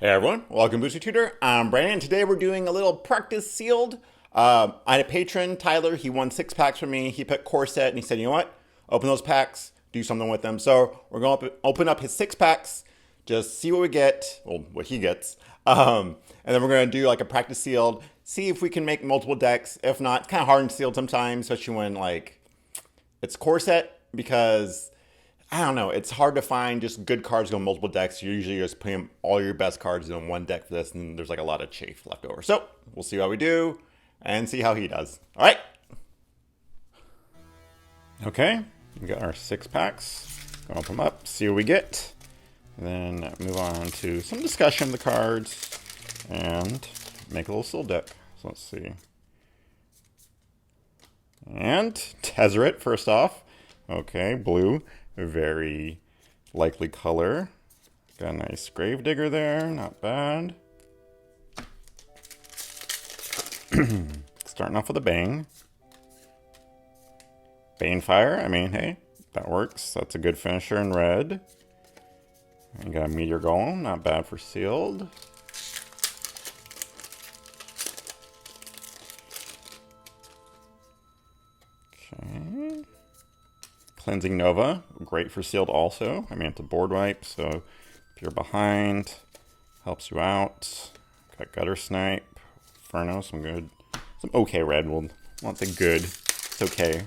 Hey everyone, welcome to Booster Tutor. I'm Brandon. Today we're doing a little practice sealed. I had a patron, Tyler. He won 6 packs from me. He picked Corset and he said, you know what? Open those packs, do something with them. So we're going to open up his 6 packs, just see what we get, well, what he gets. And then we're going to do like a practice sealed, see if we can make multiple decks. If not, it's kind of hard and sealed sometimes, especially when like it's Corset because I don't know. It's hard to find just good cards on multiple decks. You're usually just putting all your best cards in one deck for this, and there's like a lot of chafe left over. So we'll see how we do and see how he does. All right. Okay, we got our 6 packs. Open them up, see what we get. And then move on to some discussion of the cards and make a little seal deck. So let's see. And Tezzeret first off. Okay, blue. Very likely color. Got a nice Gravedigger there, not bad. Starting off with a bang. Banefire, I mean, hey, that works. That's a good finisher in red. And got a Meteor Golem, not bad for sealed. Okay. Cleansing Nova, great for sealed also. I mean, it's a board wipe, so if you're behind, helps you out. Got Gutter Snipe, Inferno, some okay red. We'll want the good. It's okay.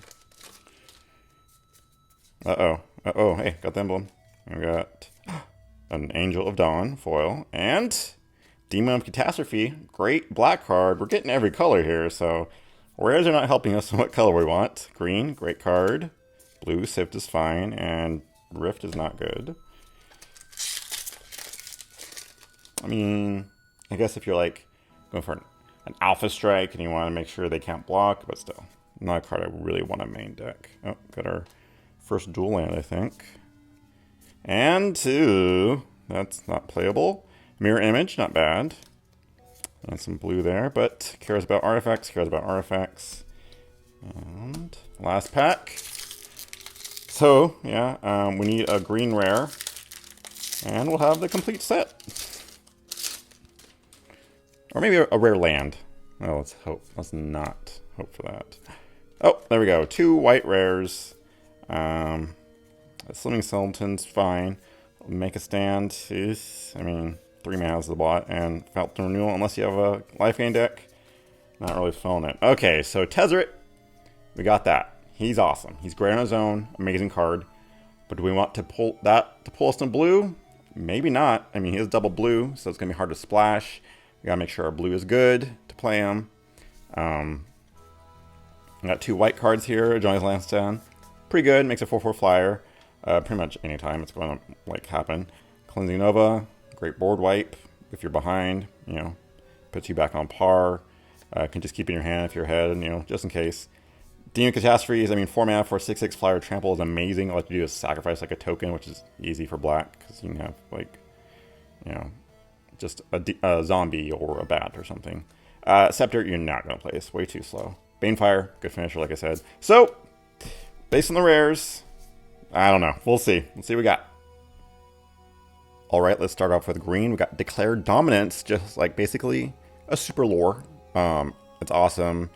Uh-oh, hey, got the emblem. We got an Angel of Dawn, foil, and Demon of Catastrophe, great black card. We're getting every color here, so rares are not helping us on what color we want. Green, great card. Blue, Sift is fine, and Rift is not good. I mean, I guess if you're like going for an Alpha Strike and you want to make sure they can't block, but still, not a card I really want to main deck. Oh, got our first dual land, I think. And two, that's not playable. Mirror Image, not bad. And some blue there, but cares about artifacts. And last pack. So, yeah, we need a green rare, and we'll have the complete set. Or maybe a rare land. Oh, let's hope. Let's not hope for that. Oh, there we go. 2 white rares. Slimming Skeleton's fine. Make a Stand is, I mean, 3 mana is the bot, and Fountain Renewal, unless you have a life gain deck. Not really feeling it. Okay, so Tezzeret, we got that. He's awesome. He's great on his own. Amazing card. But do we want to pull us in blue? Maybe not. I mean, he has double blue, so it's going to be hard to splash. We got to make sure our blue is good to play him. I got 2 white cards here. Johnny's Lansdowne. Pretty good. Makes a 4/4 flyer. Pretty much anytime it's going to like happen. Cleansing Nova. Great board wipe. If you're behind, you know, puts you back on par. Can just keep in your hand if you're ahead, you know, just in case. Demon Catastrophes, I mean, 4 mana for 6/6 flyer trample is amazing. All you have to do is sacrifice like a token, which is easy for black, because you can have, like, you know, just a zombie or a bat or something. Scepter, you're not going to play. It's way too slow. Banefire, good finisher, like I said. So, based on the rares, I don't know. We'll see. Let's see what we got. Alright, let's start off with green. We got Declared Dominance, just like basically a super lore. It's awesome.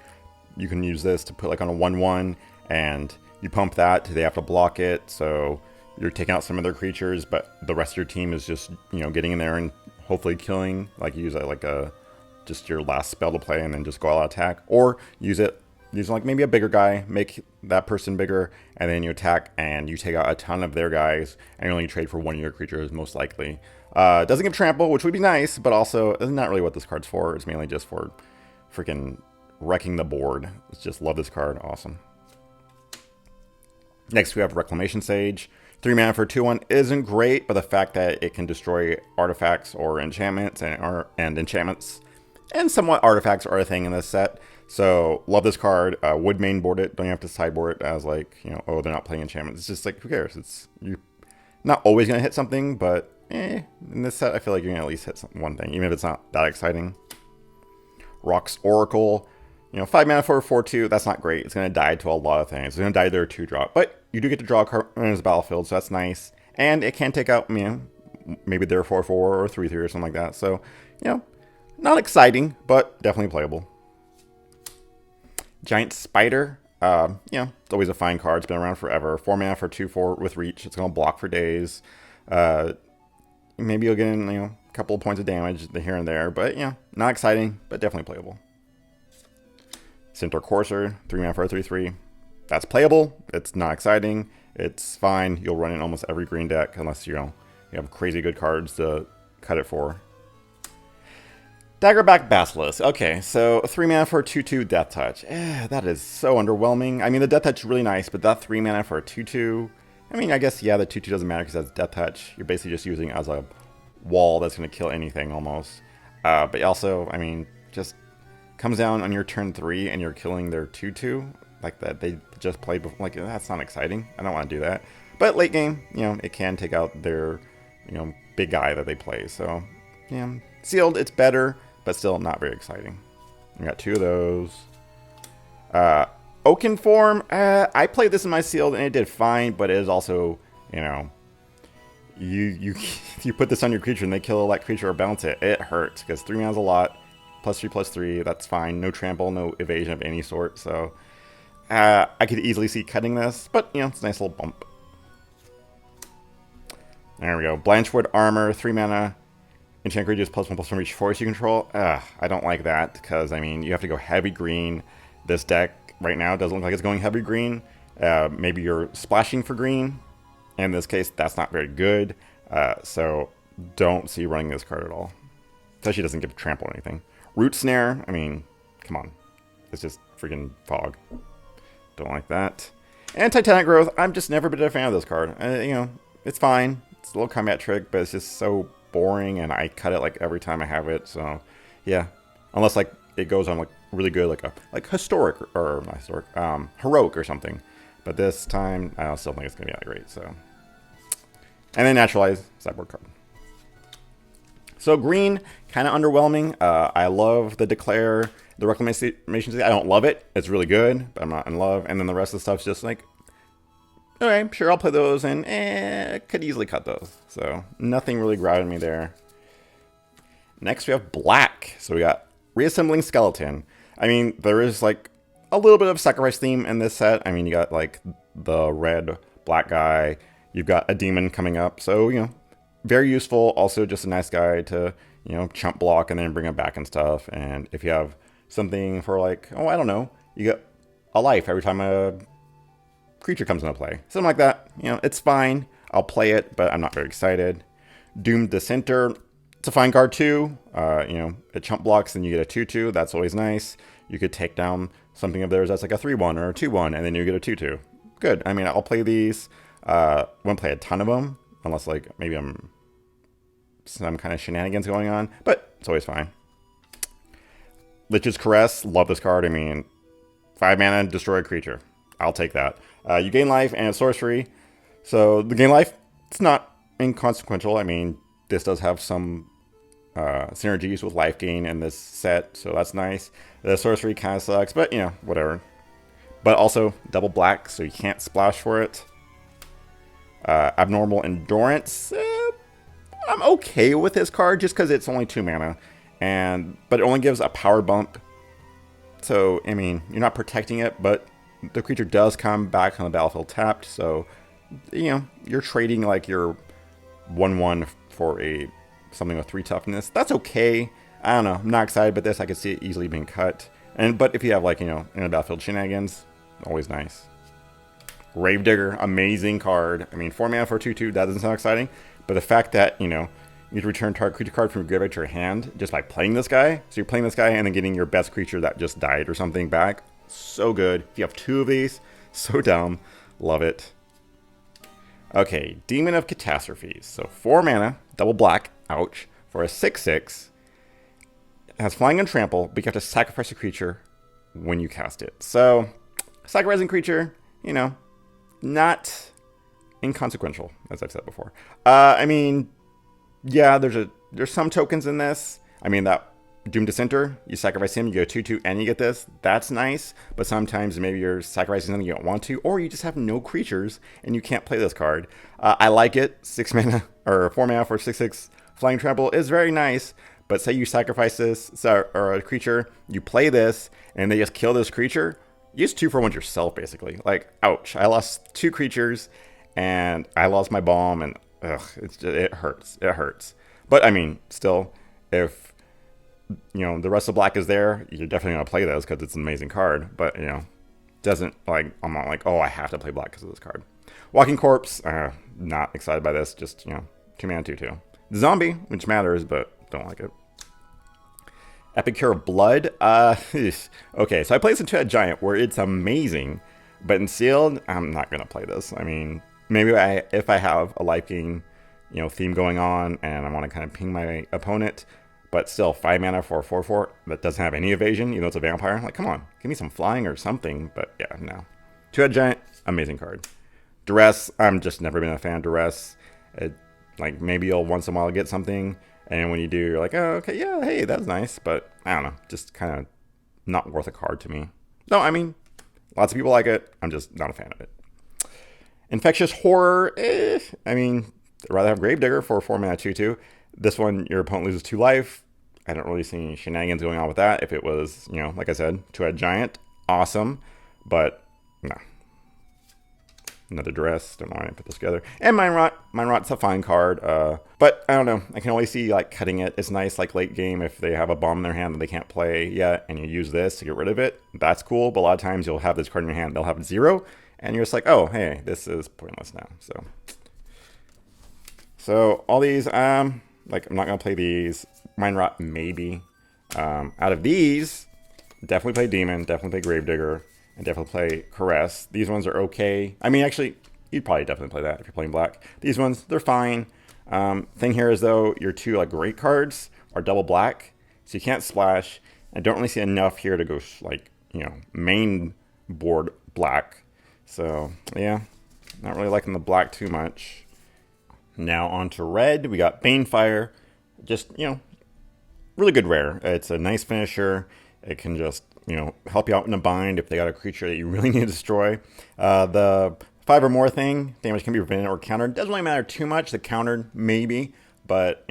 You can use this to put like on a 1/1, and you pump that, they have to block it, so you're taking out some of their creatures, but the rest of your team is just, you know, getting in there and hopefully killing. Like, use it like just your last spell to play and then just go all out attack. Or use like maybe a bigger guy, make that person bigger, and then you attack and you take out a ton of their guys, and you only trade for 1 of your creatures, most likely. Doesn't give trample, which would be nice, but also it's not really what this card's for. It's mainly just for freaking wrecking the board. Let's just love this card. Awesome. Next we have Reclamation Sage. 3 mana for 2/1 isn't great, but the fact that it can destroy artifacts or enchantments and enchantments and somewhat artifacts are a thing in this set. So love this card. Would main board it. Don't you have to sideboard it as like, you know, oh, they're not playing enchantments. It's just like, who cares? You're not always gonna hit something, but in this set I feel like you're gonna at least hit one thing, even if it's not that exciting. Rock's Oracle. You know, 5 mana for a 4/2, that's not great. It's going to die to a lot of things. It's going to die to their 2-drop. But you do get to draw a card in his battlefield, so that's nice. And it can take out, you know, maybe they're 4/4 or 3/3 or something like that. So, not exciting, but definitely playable. Giant Spider. It's always a fine card. It's been around forever. 4 mana for 2/4 with reach. It's going to block for days. Maybe you'll get in, a couple of points of damage here and there. But, not exciting, but definitely playable. Centaur Courser. 3 mana for a 3/3. That's playable. It's not exciting. It's fine. You'll run in almost every green deck unless, you have crazy good cards to cut it for. Daggerback Basilisk. Okay, so 3 mana for a 2/2 Death Touch. That is so underwhelming. I mean, the Death Touch is really nice, but that 3 mana for a 2/2... I mean, I guess, the 2/2 doesn't matter because that's Death Touch. You're basically just using it as a wall that's going to kill anything, almost. But also, I mean, just comes down on your turn 3 and you're killing their 2/2. Like that they just played before. Like, that's not exciting. I don't want to do that. But late game, it can take out their, big guy that they play. So, sealed, it's better, but still not very exciting. We got 2 of those. Oaken Form, I played this in my sealed and it did fine, but it is also, you put this on your creature and they kill that creature or bounce it. It hurts because 3 mana is a lot. +3/+3, that's fine. No trample, no evasion of any sort. So I could easily see cutting this, but it's a nice little bump. There we go. Blanchwood Armor, 3 mana. Enchant creatures +1/+1 each force you control. I don't like that because, I mean, you have to go heavy green. This deck right now doesn't look like it's going heavy green. Maybe you're splashing for green. In this case, that's not very good. So don't see running this card at all. Especially doesn't give trample or anything. Root Snare, I mean, come on. It's just freaking fog. Don't like that. And Titanic Growth, I'm just never been a fan of this card. It's fine. It's a little combat trick, but it's just so boring, and I cut it like every time I have it. So, yeah. Unless like it goes on like really good, like historic or not historic, heroic or something. But this time, I still think it's gonna be that great. So, and then Naturalize sideboard card. So green, kind of underwhelming. I love the Declare, the Reclamation. I don't love it. It's really good, but I'm not in love. And then the rest of the stuff's just like, okay, sure, I'll play those, and could easily cut those. So nothing really grabbed me there. Next we have black. So we got Reassembling Skeleton. I mean, there is like a little bit of sacrifice theme in this set. I mean, you got like the red black guy. You've got a demon coming up. So, very useful. Also just a nice guy to, chump block and then bring him back and stuff. And if you have something for like, I don't know, you get a life every time a creature comes into play. Something like that. It's fine. I'll play it, but I'm not very excited. Doomed Dissenter. It's a fine card too. It chump blocks and you get a 2/2. That's always nice. You could take down something of theirs that's like a 3/1 or a 2/1, and then you get a 2/2. Good. I mean, I'll play these. Won't play a ton of them, unless like maybe I'm some kind of shenanigans going on, but it's always fine. Lich's Caress. Love this card. I mean, 5 mana, destroy a creature. I'll take that. You gain life and a sorcery. So the gain life, it's not inconsequential. I mean, this does have some synergies with life gain in this set, so that's nice. The sorcery kind of sucks, but whatever. But also double black, so you can't splash for it. Abnormal Endurance. I'm okay with this card just because it's only 2 mana, but it only gives a power bump. So I mean, you're not protecting it, but the creature does come back on the battlefield tapped. So you're trading like your 1/1 for something with 3 toughness. That's okay. I don't know. I'm not excited about this. I could see it easily being cut. But if you have like in a battlefield shenanigans, always nice. Gravedigger, amazing card. I mean, 4 mana for 2/2, that doesn't sound exciting. But the fact that, you need to return target creature card from your graveyard to your hand just by playing this guy. So you're playing this guy and then getting your best creature that just died or something back. So good. If you have 2 of these, so dumb. Love it. Okay, Demon of Catastrophes. So 4 mana, double black, ouch, for a 6/6. It has flying and trample, but you have to sacrifice a creature when you cast it. So, sacrificing creature, not inconsequential, as I've said before. I mean, yeah, there's some tokens in this. I mean, that Doom Dissenter, you sacrifice him, you go 2/2, and you get this. That's nice, but sometimes maybe you're sacrificing something you don't want to, or you just have no creatures and you can't play this card. I like it. 6 mana or 4 mana for 6/6 Flying Trample is very nice, but say you sacrifice this or a creature, you play this, and they just kill this creature. You just 2-for-1 yourself, basically. Like, ouch! I lost 2 creatures, and I lost my bomb, and it hurts. It hurts. But I mean, still, if the rest of black is there, you're definitely going to play those because it's an amazing card. But, doesn't, like, I'm not like, oh, I have to play black because of this card. Walking Corpse, not excited by this. Just, 2 mana, 2/2. Zombie, which matters, but don't like it. Epic Cure of Blood. Okay, so I played some Two-Head Giant where it's amazing, but in Sealed, I'm not going to play this. I mean, maybe if I have a life gain, theme going on and I want to kind of ping my opponent, but still 5 mana for a 4/4 that doesn't have any evasion, even though it's a vampire. Like, come on, give me some flying or something. But yeah, no. Two-Head Giant, amazing card. Duress, I'm just never been a fan of Duress. Like, maybe you'll once in a while get something, and when you do, you're like, oh, okay, yeah, hey, that's nice. But I don't know, just kind of not worth a card to me. No, I mean, lots of people like it. I'm just not a fan of it. Infectious Horror, I mean, I'd rather have Gravedigger for 4 mana 2/2. This one, your opponent loses 2 life. I don't really see any shenanigans going on with that. If it was, like I said, Two-Head Giant, awesome. But, no. Another Duress, don't know why I put this together. And Mind Rot. Mind Rot's a fine card. But, I don't know. I can always see, like, cutting it. It's nice, like, late game, if they have a bomb in their hand that they can't play yet, and you use this to get rid of it. That's cool, but a lot of times you'll have this card in your hand. They'll have 0, and you're just like, oh, hey, this is pointless now. So all these, like, I'm not going to play these. Mind Rot, maybe. Out of these, definitely play Demon, definitely play Gravedigger, and definitely play Caress. These ones are okay. I mean, actually, you'd probably definitely play that if you're playing black. These ones, they're fine. Thing here is, though, your 2, like, great cards are double black, so you can't splash. I don't really see enough here to go, like, main board black. So, yeah, not really liking the black too much. Now on to red. We got Banefire. Just, really good rare. It's a nice finisher. It can just, help you out in a bind if they got a creature that you really need to destroy. The 5 or more thing, damage can be prevented or countered. Doesn't really matter too much. The countered, maybe. But,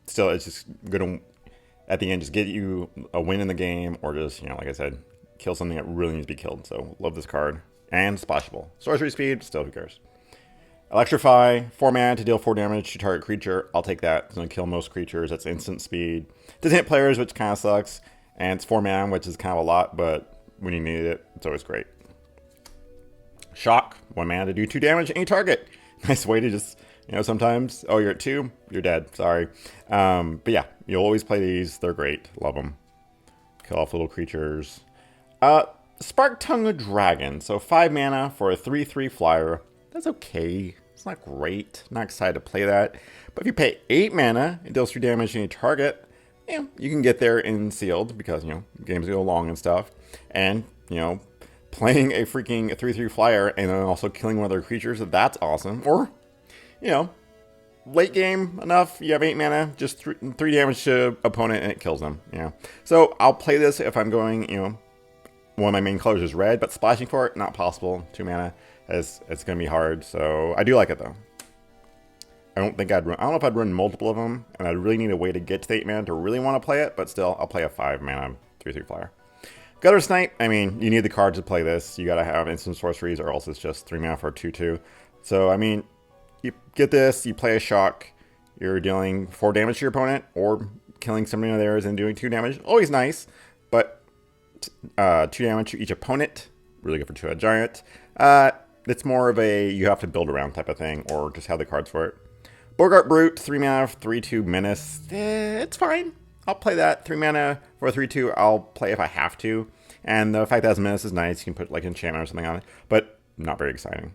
still, it's just good to, at the end, just get you a win in the game. Or just, like I said, kill something that really needs to be killed. So, love this card. And splashable. Sorcery speed, still, who cares? Electrify, 4 mana to deal 4 damage to target creature. I'll take that. It's going to kill most creatures. That's instant speed. Doesn't hit players, which kind of sucks. And it's 4 mana, which is kind of a lot, but when you need it, it's always great. Shock, 1 mana to do 2 damage to any target. Nice way to just, sometimes, oh, you're at 2, you're dead. Sorry. But yeah, you'll always play these. They're great. Love them. Kill off little creatures. Spark Tongue Dragon. So 5 mana for a 3/3 flyer. That's okay. It's not great. Not excited to play that. But if you pay 8 mana, it deals 3 damage to any target. You can get there in Sealed because, games go long and stuff. And, playing a freaking 3/3 flyer and then also killing one of their creatures, that's awesome. Or, late game enough, you have 8 mana, just 3 damage to opponent and it kills them. So I'll play this if I'm going, one of my main colors is red, but splashing for it, not possible. 2 mana. It's going to be hard, so I do like it, though. I don't know if I'd run multiple of them, and I'd really need a way to get to the 8 mana to really want to play it, but still, I'll play a 5 mana 3/3 flyer. Gutter Snipe, I mean, you need the card to play this. You got to have instant sorceries, or else it's just 3 mana for a 2/2. So, I mean, you get this, you play a shock, you're dealing 4 damage to your opponent, or killing somebody of theirs and doing 2 damage. Always nice, but 2 damage to each opponent. Really good for Two-Head Giant. It's more of a you have to build around type of thing, or just have the cards for it. Bogart Brute, 3 mana, 3/2 Menace. It's fine. I'll play that. 3 mana for a 3/2. I'll play if I have to. And the fact that it's Menace is nice. You can put like enchantment or something on it, but not very exciting.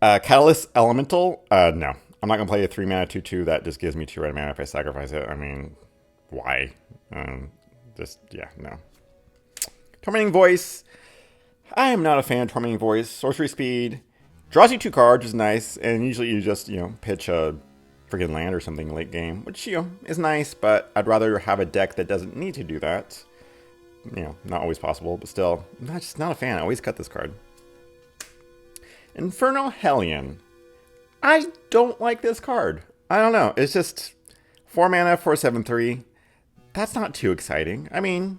Catalyst Elemental. No, I'm not gonna play a 3 mana 2/2 that just gives me 2 red mana if I sacrifice it. I mean, why? No. Tormenting Voice. I am not a fan of Tormenting Voice. Sorcery speed. Draws you 2 cards, which is nice. And usually you just, pitch a friggin' land or something late game, which, is nice, but I'd rather have a deck that doesn't need to do that. Not always possible, but still, I'm just not a fan. I always cut this card. Infernal Hellion. I don't like this card. I don't know. It's just 4 mana for 7/3. That's not too exciting. I mean,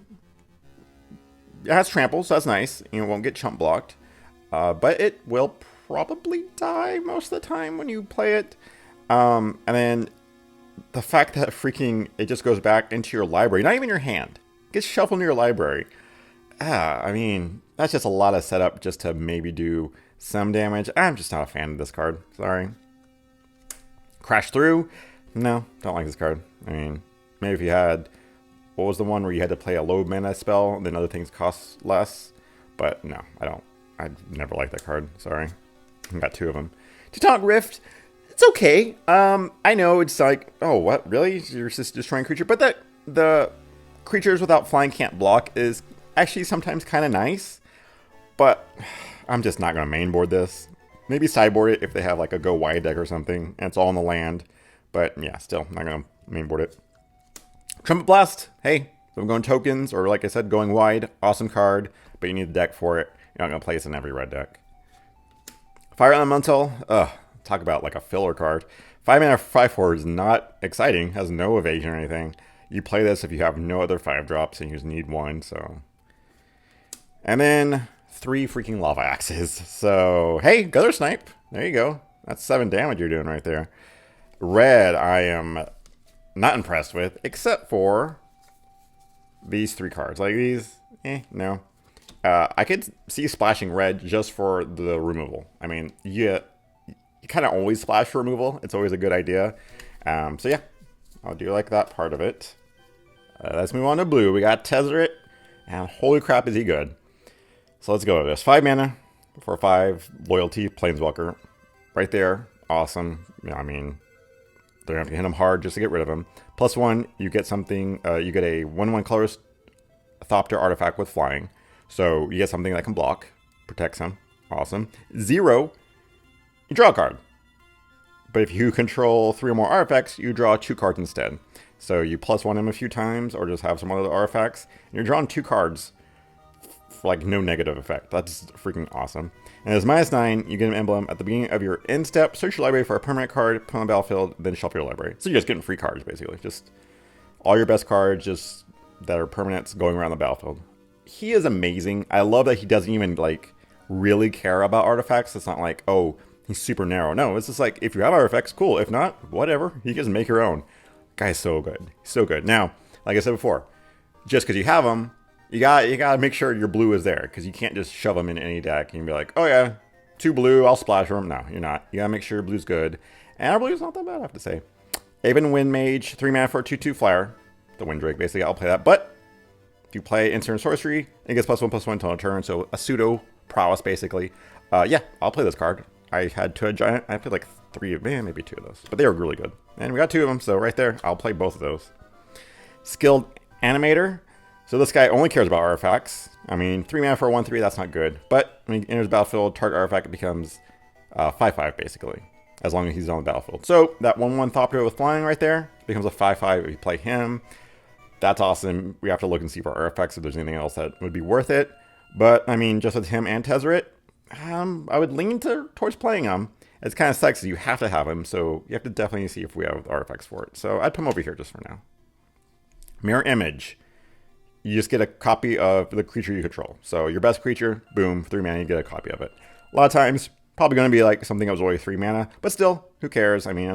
it has trample, so that's nice. It won't get chump blocked. But it will probably die most of the time when you play it. And then the fact that it just goes back into your library, not even your hand. It gets shuffled into your library. I mean, that's just a lot of setup just to maybe do some damage. I'm just not a fan of this card. Sorry. Crash Through? No, don't like this card. I mean, maybe if you had... What was the one where you had to play a low mana spell and then other things cost less? But no, I don't. I never liked that card. Sorry. I got 2 of them. Teutonic Rift. It's okay. I know it's like, oh, what? Really? You're just destroying creature? But the creatures without flying can't block is actually sometimes kind of nice. But I'm just not going to mainboard this. Maybe sideboard it if they have like a go wide deck or something. And it's all in the land. But yeah, still not going to mainboard it. Trumpet Blast. Hey, if I'm going tokens or like I said, going wide. Awesome card. But you need a deck for it. You're not going to play this in every red deck. Fire Elemental. Talk about like a filler card. 5 mana for 5/4 is not exciting. Has no evasion or anything. You play this if you have no other 5-drops and you just need 1. So, and then 3 freaking Lava Axes. So, hey, Gutter Snipe. There you go. That's 7 damage you're doing right there. Red, I am not impressed with, except for these 3 cards. Like these, no. I could see splashing red just for the removal. I mean, you kind of always splash for removal. It's always a good idea. So yeah, I'll do like that part of it. Let's move on to blue. We got Tezzeret, and holy crap is he good. So let's go with this. 5 mana for 5 loyalty Planeswalker. Right there. Awesome. I mean, they're going to have to hit him hard just to get rid of him. +1, you get something, you get a 1/1 colorless Thopter artifact with flying. So you get something that can block, protects him. Awesome. 0, you draw a card. But if you control 3 or more artifacts, you draw 2 cards instead. So you +1 him a few times, or just have some other artifacts. And you're drawing 2 cards for like no negative effect. That's freaking awesome. And as -9, you get an emblem at the beginning of your end step. Search your library for a permanent card, put on the battlefield, then shuffle your library. So you're just getting free cards, basically. Just all your best cards, just that are permanents going around the battlefield. He is amazing. I love that he doesn't even like really care about artifacts. It's not like, oh, he's super narrow. No, it's just like, if you have artifacts, cool. If not, whatever. You can just make your own. Guy's so good. So good. Now, like I said before, just because you have them, you gotta make sure your blue is there, because you can't just shove them in any deck and be like, oh yeah, 2 blue, I'll splash them. No, you're not. You gotta make sure your blue's good. And our blue's not that bad, I have to say. Aven Wind Mage, 3 mana for a 2/2 flyer. The Windrake, basically, I'll play that. But if you play instant sorcery, it gets +1/+1 until a turn, so a pseudo prowess, basically. Yeah, I'll play this card. I had 2 giant. I played like 3 of maybe 2 of those, but they were really good. And we got 2 of them, so right there, I'll play both of those. Skilled Animator. So this guy only cares about artifacts. I mean, 3 mana for a 1/3, that's not good. But when he enters the battlefield, target artifact becomes 5/5, basically, as long as he's on the battlefield. So that 1/1 Thopter with flying right there becomes a 5/5 if you play him. That's awesome. We have to look and see for artifacts if there's anything else that would be worth it. But, I mean, just with him and Tezzeret, I would lean towards playing him. It's kind of sucks. You have to have him, so you have to definitely see if we have artifacts for it. So I'd put him over here just for now. Mirror Image. You just get a copy of the creature you control. So your best creature, boom, 3 mana, you get a copy of it. A lot of times, probably going to be like something that was only 3 mana, but still, who cares? I mean,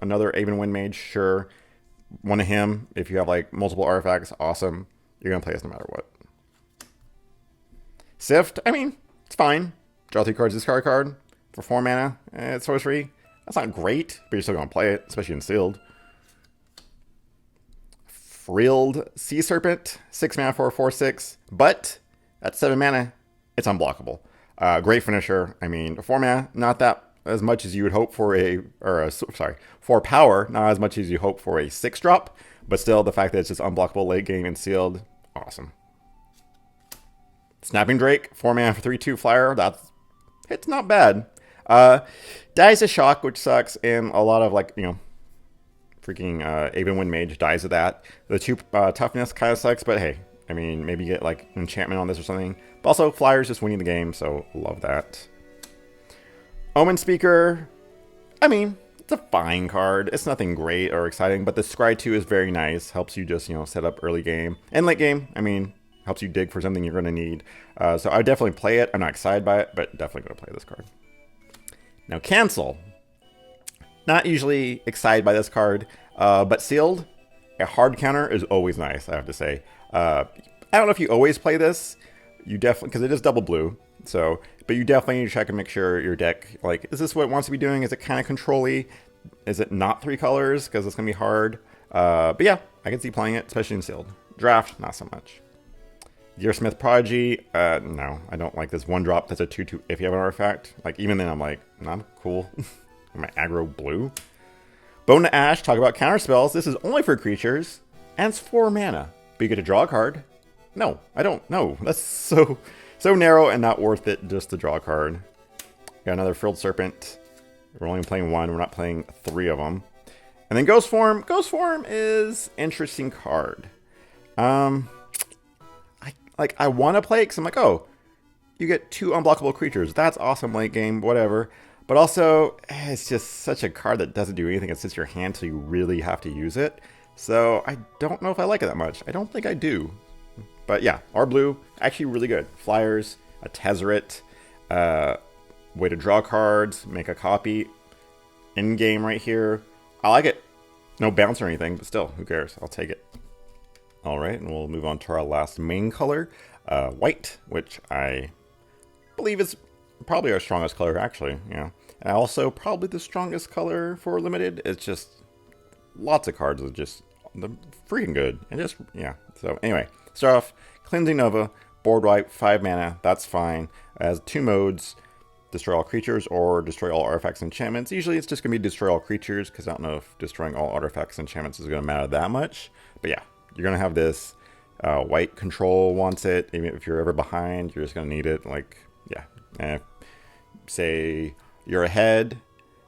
another Aven Wind Mage, sure. One of him, if you have like multiple artifacts, awesome. You're going to play this no matter what. Sift, I mean, it's fine. Draw 3 cards, discard a card for 4 mana. It's sorcery. That's not great, but you're still going to play it, especially in sealed. Frilled Sea Serpent, 6 mana for a 4/6, but at 7 mana, it's unblockable. Great finisher. I mean, 4 mana, not that as much as you would hope for for power, not as much as you hope for a 6-drop, but still the fact that it's just unblockable late game and sealed, awesome. Snapping Drake, 4 mana for 3/2 flyer, it's not bad. Dies a shock, which sucks, and a lot of like, freaking Aven Wind Mage dies of that. The 2 toughness kind of sucks, but hey, I mean, maybe you get like enchantment on this or something. But also, Flyer's just winning the game, so love that. Omen Speaker, I mean, it's a fine card. It's nothing great or exciting, but the Scry 2 is very nice. Helps you just, set up early game. And late game, I mean, helps you dig for something you're going to need. So I would definitely play it. I'm not excited by it, but definitely going to play this card. Now, Cancel. Not usually excited by this card, but Sealed, a hard counter is always nice, I have to say. I don't know if you always play this. You definitely, because it is double blue. So, but you definitely need to check and make sure your deck, like, is this what it wants to be doing? Is it kind of control-y? Is it not 3 colors? Because it's going to be hard. But yeah, I can see playing it, especially in Sealed. Draft, not so much. Gearsmith Prodigy, no, I don't like this 1-drop that's a 2/2 if you have an artifact. Like, even then I'm like, nah, cool. Am I aggro blue? Bone to Ash, talk about counter spells. This is only for creatures, and it's 4 mana. But you get to draw a card. No, I don't. No, that's so narrow and not worth it just to draw a card. Got another Frilled Serpent. We're only playing 1. We're not playing 3 of them. And then Ghost Form. Ghost Form is interesting card. I want to play it because I'm like, oh, you get 2 unblockable creatures. That's awesome late game, whatever. But also, it's just such a card that doesn't do anything. It sits in your hand, so you really have to use it. So I don't know if I like it that much. I don't think I do. But yeah, our blue, actually really good. Flyers, a Tezzeret, way to draw cards, make a copy. In-game right here. I like it. No bounce or anything, but still, who cares? I'll take it. All right, and we'll move on to our last main color, white, which I believe is probably our strongest color, actually. Yeah, and also probably the strongest color for limited. It's just lots of cards are just freaking good, and just yeah. So anyway, start off Cleansing Nova, board wipe, 5 mana. That's fine. It has 2 modes: destroy all creatures or destroy all artifacts and enchantments. Usually, it's just gonna be destroy all creatures because I don't know if destroying all artifacts and enchantments is gonna matter that much. But yeah. You're going to have this. White control wants it. Even if you're ever behind, you're just going to need it. Like, yeah. And say you're ahead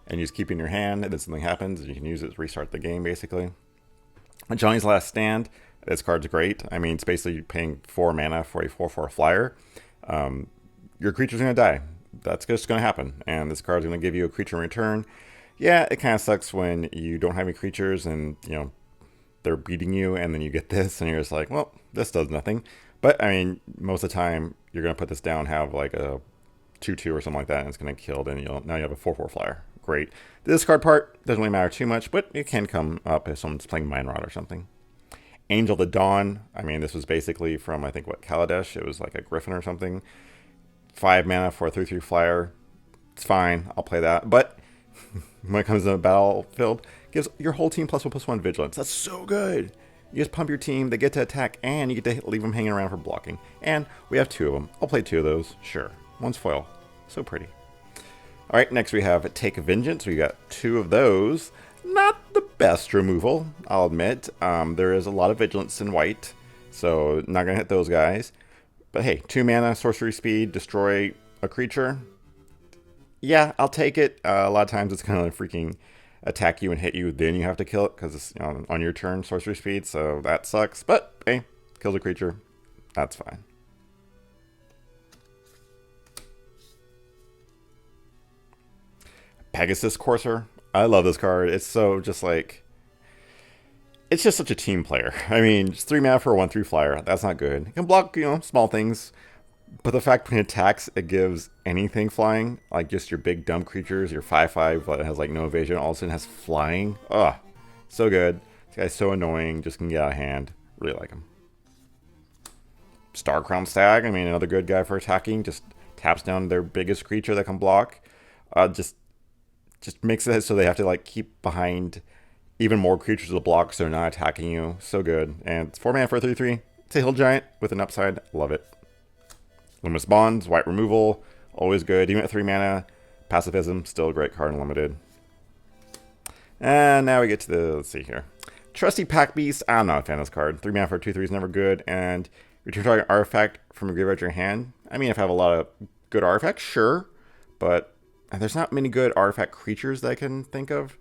and you just keep it in your hand and then something happens, you can use it to restart the game, basically. Johnny's Last Stand. This card's great. I mean, it's basically paying 4 mana for a 4/4 flyer. Your creature's going to die. That's just going to happen. And this card's going to give you a creature in return. Yeah, it kind of sucks when you don't have any creatures and, they're beating you, and then you get this, and you're just like, well, this does nothing. But, I mean, most of the time, you're going to put this down, have like a 2/2 or something like that, and it's going to kill, then now you have a 4/4 flyer. Great. The discard part doesn't really matter too much, but it can come up if someone's playing Mind Rod or something. Angel of the Dawn. I mean, this was basically from, I think, Kaladesh? It was like a Griffin or something. 5 mana for a 3/3 flyer. It's fine. I'll play that. But when it comes to the battlefield, gives your whole team +1/+1 vigilance. That's so good. You just pump your team, they get to attack, and you get to leave them hanging around for blocking. And we have 2 of them. I'll play 2 of those. Sure. One's foil. So pretty. All right, next we have Take Vengeance. We got 2 of those. Not the best removal, I'll admit. There is a lot of vigilance in white, so not going to hit those guys. But hey, 2 mana, sorcery speed, destroy a creature. Yeah, I'll take it. A lot of times it's going to freaking attack you and hit you, then you have to kill it because it's on your turn, sorcery speed, so that sucks. But hey, kills a creature. That's fine. Pegasus Courser. I love this card. It's so just like... It's just such a team player. I mean, just 3 mana for a 1/3 flyer. That's not good. It can block, small things. But the fact when it attacks, it gives anything flying. Like just your big dumb creatures, your 5/5 that has like no evasion, all of a sudden has flying. Ugh. So good. This guy's so annoying. Just can get out of hand. Really like him. Starcrown Stag. I mean, another good guy for attacking. Just taps down their biggest creature that can block. Just makes it so they have to like keep behind even more creatures to block so they're not attacking you. So good. And it's 4 mana for a 3/3. It's a hill giant with an upside. Love it. Luminous Bonds, white removal, always good. Even at 3 mana, pacifism, still a great card in limited. And now we get to the, let's see here. Trusty Pack Beast, I'm not a fan of this card. 3 mana for a 2/3 is never good. And return target artifact from your graveyard to your hand. I mean, if I have a lot of good artifacts, sure. But there's not many good artifact creatures that I can think of.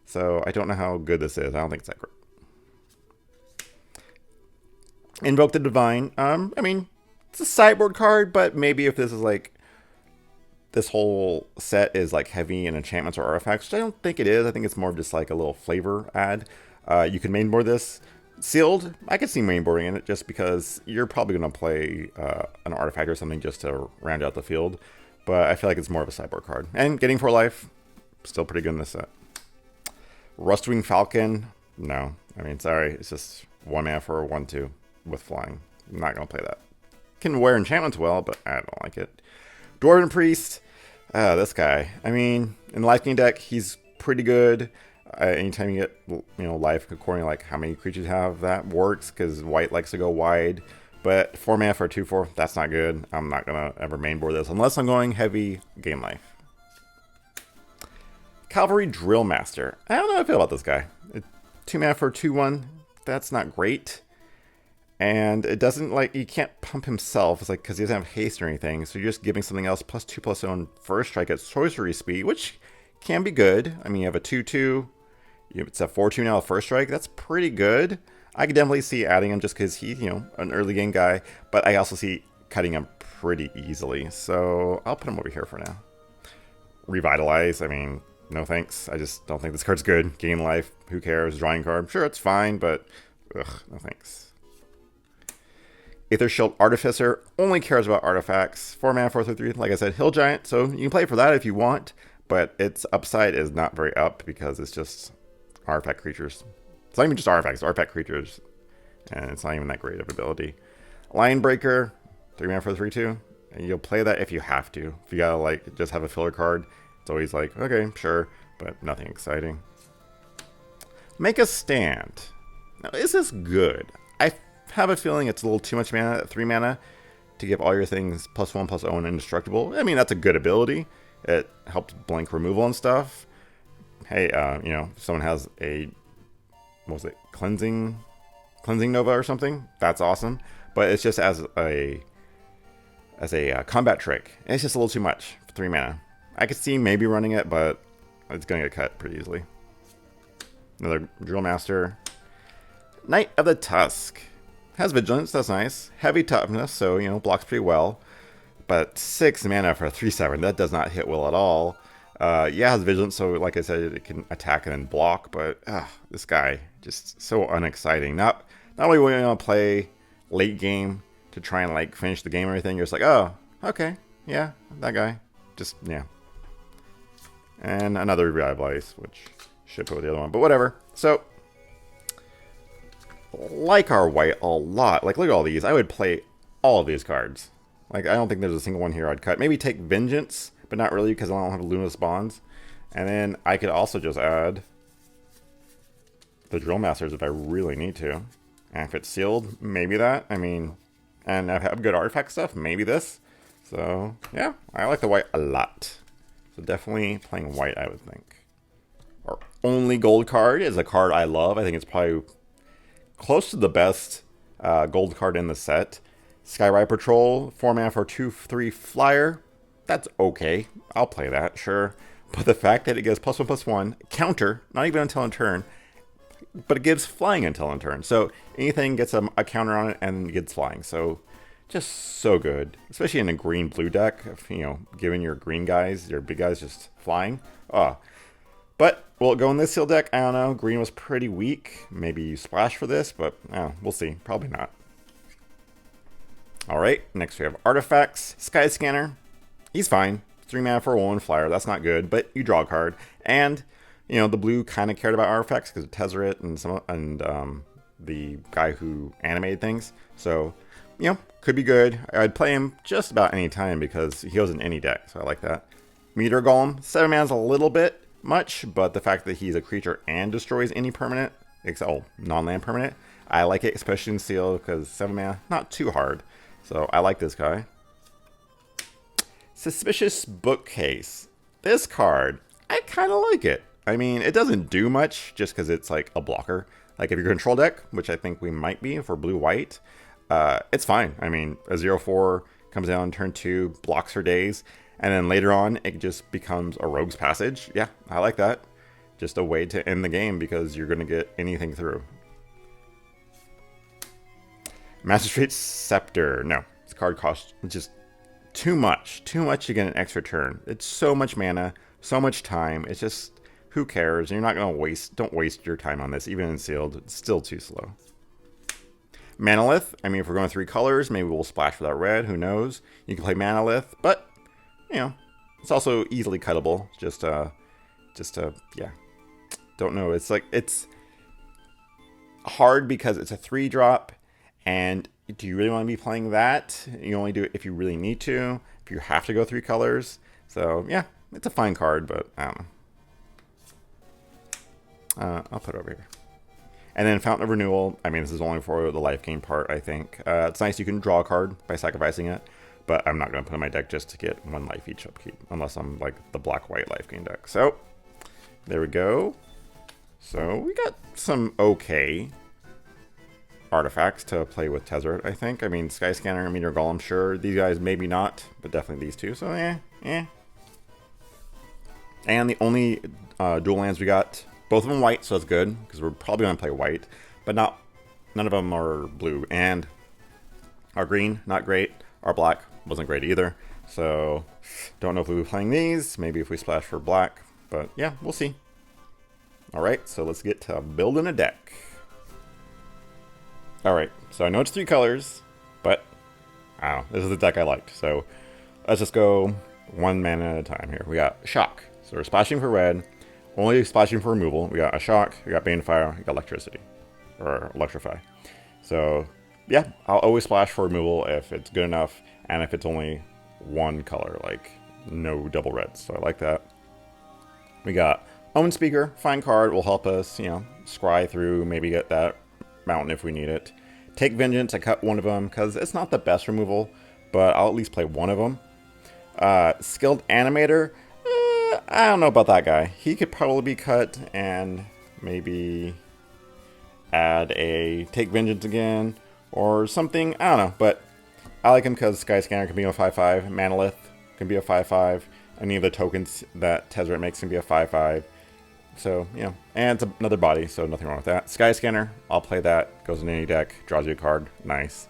So I don't know how good this is. I don't think it's that great. Invoke the Divine. I mean, it's a sideboard card, but maybe if this is like this whole set is like heavy in enchantments or artifacts, which I don't think it is. I think it's more of just like a little flavor add. You can mainboard this. Sealed, I could see mainboarding in it just because you're probably going to play an artifact or something just to round out the field. But I feel like it's more of a sideboard card. And getting 4 life, still pretty good in this set. Rustwing Falcon, no. I mean, sorry, it's just 1 mana for a 1/2 with flying. I'm not going to play that. Can wear enchantments well, but I don't like it. Dwarven Priest, this guy. I mean, in the life gain deck, he's pretty good. Anytime you get life according to like how many creatures you have, that works because white likes to go wide. But 4 mana for a 2/4, that's not good. I'm not gonna ever mainboard this unless I'm going heavy game life. Cavalry Drill Master. I don't know how I feel about this guy. 2 mana for a 2/1, that's not great. And it doesn't like, you can't pump himself. It's like because he doesn't have haste or anything. So you're just giving something else +2/+1 first strike at sorcery speed, which can be good. I mean, you have a 2/2. It's a 4/2 now, first strike. That's pretty good. I could definitely see adding him just because he's, an early game guy. But I also see cutting him pretty easily. So I'll put him over here for now. Revitalize. I mean, no thanks. I just don't think this card's good. Gain life. Who cares? Drawing card. Sure, it's fine, but no thanks. Aether Shield Artificer only cares about artifacts. 4 mana, 4/3. Like I said, Hill Giant. So you can play for that if you want. But its upside is not very up because it's just artifact creatures. It's not even just artifacts, artifact creatures. And it's not even that great of ability. Lion Breaker, 3 mana for 3/2. And you'll play that if you have to. If you gotta like just have a filler card, it's always like, okay, sure, but nothing exciting. Make a Stand. Now, is this good? I have a feeling it's a little too much mana at 3 mana to give all your things +1/+0 and indestructible. I mean, that's a good ability. It helps blank removal and stuff. Hey, if someone has a, what was it, cleansing Nova or something, that's awesome. But it's just as a combat trick. It's just a little too much for 3 mana. I could see maybe running it, but it's gonna get cut pretty easily. Another Drill Master. Knight of the Tusk. Has Vigilance, that's nice. Heavy Toughness, so, blocks pretty well. But 6 mana for a 3/7, that does not hit well at all. Yeah, has Vigilance, so like I said, it can attack and then block, but this guy, just so unexciting. Not only will you want to play late game to try and like finish the game or anything, you're just like, oh, okay, yeah, that guy. Just, yeah. And another Revitalize, which should put with the other one, but whatever. So, like our white a lot. Like, look at all these. I would play all of these cards. Like, I don't think there's a single one here I'd cut. Maybe take Vengeance, but not really because I don't have Luminous Bonds. And then I could also just add the Drill Masters if I really need to. And if it's sealed, maybe that. I mean, and I have good artifact stuff, maybe this. So, yeah, I like the white a lot. So definitely playing white, I would think. Our only gold card is a card I love. I think it's probably close to the best gold card in the set. Skyride Patrol, 4 mana for 2/3 flyer. That's okay. I'll play that, sure. But the fact that it gives +1/+1 counter, not even until in turn, but it gives flying until in turn. So anything gets a counter on it and gets flying. So just so good, especially in a green-blue deck. If, giving your green guys, your big guys, just flying. But will it go in this seal deck? I don't know. Green was pretty weak. Maybe you splash for this, but we'll see. Probably not. All right, next we have Artifacts. Sky Scanner. He's fine. 3 mana for a 1 flyer. That's not good, but you draw a card. And, the blue kind of cared about artifacts because of Tezzeret and the guy who animated things. So, could be good. I'd play him just about any time because he goes in any deck, so I like that. Meteor Golem. 7 mana is a little bit much, but the fact that he's a creature and destroys any permanent, except non-land permanent, I like it, especially in Seal because 7 mana, not too hard. So I like this guy. Suspicious Bookcase. This card, I kind of like it. I mean, it doesn't do much just because it's like a blocker. Like if you're control deck, which I think we might be for blue-white, it's fine. I mean, a 0/4 comes down turn 2, blocks for days, and then later on, it just becomes a Rogue's Passage. Yeah, I like that. just a way to end the game because you're going to get anything through. Magistrate's Scepter. No, this card costs just too much. Too much to get an extra turn. It's so much mana, so much time. It's just, who cares? You're not going to don't waste your time on this. Even in sealed, it's still too slow. Manalith. I mean, if we're going 3 colors, maybe we'll splash without red. Who knows? You can play Manalith, but, you know, it's also easily cuttable. Yeah. Don't know. It's like, it's hard because it's a 3-drop. And do you really want to be playing that? You only do it if you really need to, if you have to go 3 colors. So, yeah, it's a fine card, but I don't know. I'll put it over here. And then Fountain of Renewal. I mean, this is only for the life gain part, I think. It's nice you can draw a card by sacrificing it, but I'm not going to put it in my deck just to get 1 life each upkeep, unless I'm like the black-white life gain deck. So, there we go. So, we got some okay artifacts to play with Tezzeret, I think. I mean, Sky Scanner and Meteor Golem, sure. These guys, maybe not, but definitely these two. So, yeah. And the only dual lands we got, both of them white, so that's good, because we're probably going to play white, but none of them are blue. And our green, not great. Our black wasn't great either. So, don't know if we'll be playing these. Maybe if we splash for black, but yeah, we'll see. Alright, so let's get to building a deck. Alright, so I know it's 3 colors, but I don't know, this is the deck I liked. So let's just go 1 mana at a time here. We got Shock. So we're splashing for red, only splashing for removal. We got a Shock, we got Banefire, we got Electricity, or Electrify. So yeah, I'll always splash for removal if it's good enough, and if it's only 1 color, like no double reds. So I like that. We got Omen Speaker, fine card, will help us, you know, scry through, maybe get that mountain if we need it. Take Vengeance, I cut 1 of them because it's not the best removal, but I'll at least play 1 of them. Skilled Animator, I don't know about that guy. He could probably be cut and maybe add a Take Vengeance again or something. I don't know, but I like him because Sky Scanner can be a 5/5, Manalith can be a 5/5, any of the tokens that Tezzeret makes can be a 5/5. So, you know, and it's another body, so nothing wrong with that. Sky Scanner, I'll play that. Goes in any deck, draws you a card. Nice.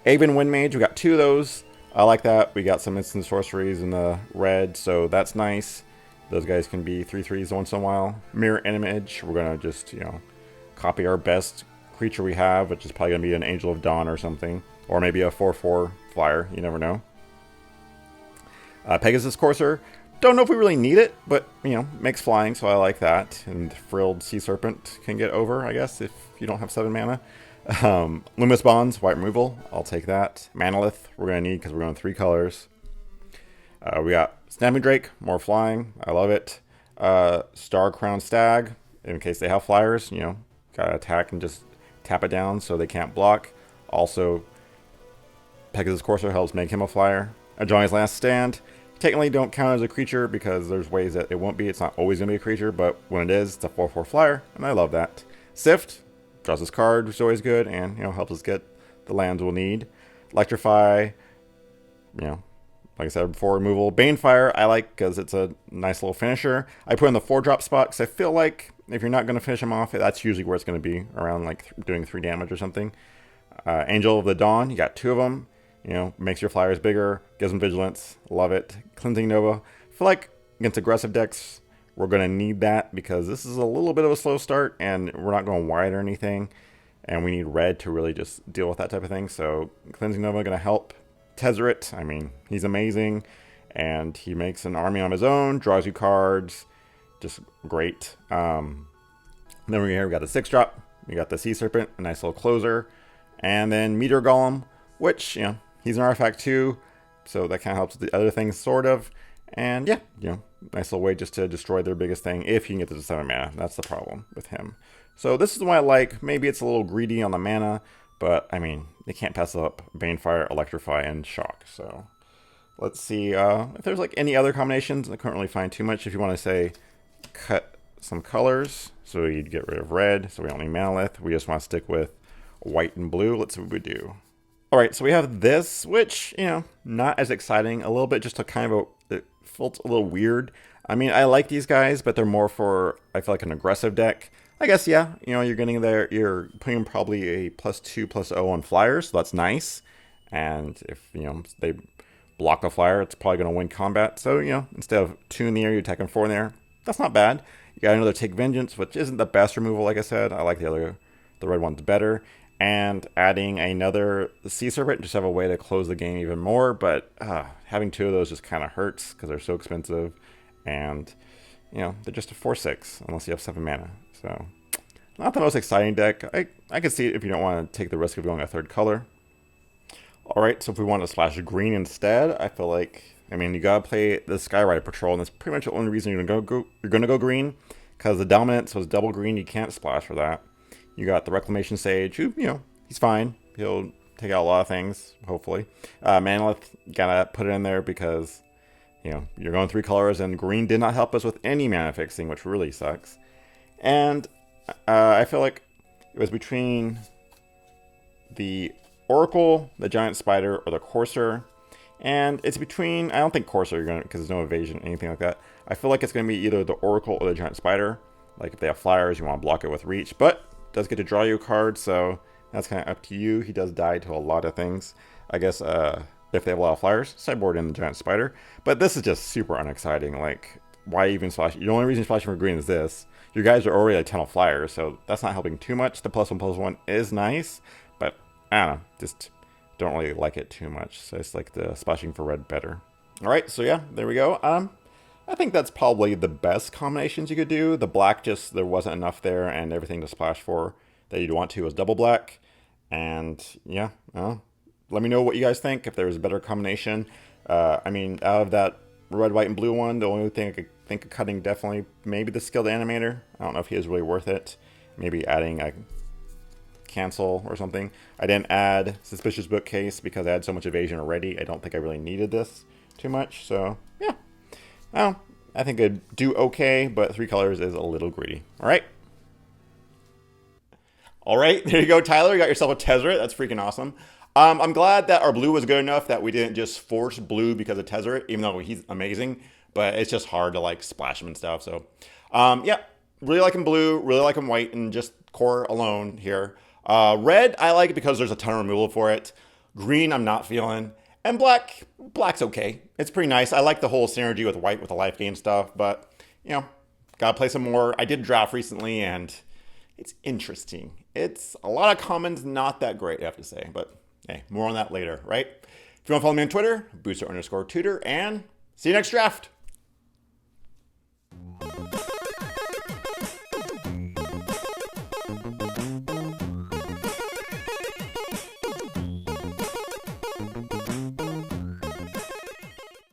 Aven Windmage, we got 2 of those. I like that. We got some instant sorceries in the red, so that's nice. Those guys can be 3/3s once in a while. Mirror Image, we're going to just, you know, copy our best creature we have, which is probably going to be an Angel of Dawn or something. Or maybe a 4/4 flyer, you never know. Pegasus Courser. Don't know if we really need it, but, you know, makes flying, so I like that. And Frilled Sea Serpent can get over, I guess, if you don't have 7 mana. Luminous Bonds, white removal. I'll take that. Manalith, we're going to need because we're going 3 colors. We got Snapping Drake, more flying. I love it. Star Crown Stag, in case they have flyers, you know, gotta attack and just tap it down so they can't block. Also, Pegasus Courser helps make him a flyer. Ajani's Last Stand. Technically don't count as a creature because there's ways that it won't be. It's not always going to be a creature, but when it is, it's a 4/4 flyer, and I love that. Sift, draws this card, which is always good, and, you know, helps us get the lands we'll need. Electrify, you know, like I said before, removal. Banefire, I like because it's a nice little finisher. I put in the 4-drop spot because I feel like if you're not going to finish him off, that's usually where it's going to be, around like doing 3 damage or something. Angel of the Dawn, you got 2 of them. You know, makes your flyers bigger, gives them vigilance. Love it. Cleansing Nova. I feel like against aggressive decks, we're going to need that because this is a little bit of a slow start and we're not going wide or anything. And we need red to really just deal with that type of thing. So Cleansing Nova going to help. Tezzeret, I mean, he's amazing. And he makes an army on his own, draws you cards. Just great. Then we got the 6-drop. We got the Sea Serpent, a nice little closer. And then Meteor Golem, which, you know, he's an artifact too, so that kind of helps with the other things, sort of. And yeah, you know, nice little way just to destroy their biggest thing if you can get to the 7 mana. That's the problem with him. So this is the one I like. Maybe it's a little greedy on the mana, but I mean, they can't pass up Banefire, Electrify, and Shock. So let's see if there's like any other combinations. I couldn't really find too much. If you want to say cut some colors, so you'd get rid of red, so we don't need Manalith. We just want to stick with white and blue. Let's see what we do. Alright, so we have this, which, you know, not as exciting. A little bit just a kind of it felt a little weird. I mean, I like these guys, but they're more for, I feel like, an aggressive deck. I guess, yeah, you know, you're getting there, you're putting probably a +2/+0 on flyers, so that's nice. And if, you know, they block a flyer, it's probably going to win combat. So, you know, instead of 2 in the air, you're attacking 4 in the air. That's not bad. You got another Take Vengeance, which isn't the best removal, like I said. I like the red one's better. And adding another Sea Serpent, just have a way to close the game even more. But having 2 of those just kind of hurts because they're so expensive. And, you know, they're just a 4/6 unless you have 7 mana. So, not the most exciting deck. I can see it if you don't want to take the risk of going a 3rd color. Alright, so if we want to splash green instead, I feel like, I mean, you gotta play the Skyride Patrol, and that's pretty much the only reason you're gonna go green, because the Dominance was double green, you can't splash for that. You got the Reclamation Sage, who, you know, he's fine. He'll take out a lot of things, hopefully. Manalith, you gotta put it in there because, you know, you're going 3 colors, and green did not help us with any mana fixing, which really sucks. And I feel like it was between the Oracle, the Giant Spider, or the Courser. And it's between, I don't think Courser you're gonna, because there's no evasion, anything like that. I feel like it's gonna be either the Oracle or the Giant Spider. Like if they have flyers, you want to block it with Reach, but it does get to draw you a card, so that's kind of up to you. He does die to a lot of things. I guess if they have a lot of flyers, sideboard in the Giant Spider. But this is just super unexciting. Like, why even splash? The only reason you're splashing for green is this. Your guys are already a ton of flyers, so that's not helping too much. The +1/+1 is nice, but I don't know, just don't really like it too much. So it's like the splashing for red better. All right, so yeah, there we go. I think that's probably the best combinations you could do. The black, just there wasn't enough there, and everything to splash for that you'd want to was double black. And yeah, let me know what you guys think, if there's a better combination. I mean, out of that red, white, and blue one, the only thing I could think of cutting definitely maybe the Skilled Animator. I don't know if he is really worth it. Maybe adding a cancel or something. I didn't add Suspicious Bookcase because I had so much evasion already. I don't think I really needed this too much. So yeah, well, I think I'd do okay, but 3 colors is a little greedy. All right. All right, there you go, Tyler. You got yourself a Tezzeret. That's freaking awesome. I'm glad that our blue was good enough that we didn't just force blue because of Tezzeret, even though he's amazing. But it's just hard to like splash him and stuff. So, yeah, really like him blue, really like him white, and just core alone here. Red, I like it because there's a ton of removal for it. Green, I'm not feeling. And black's okay. It's pretty nice. I like the whole synergy with white with the life gain stuff, but, you know, gotta play some more. I did draft recently, and it's interesting. It's a lot of commons, not that great, I have to say, but hey, more on that later, right? If you want to follow me on Twitter, booster_tutor, and see you next draft.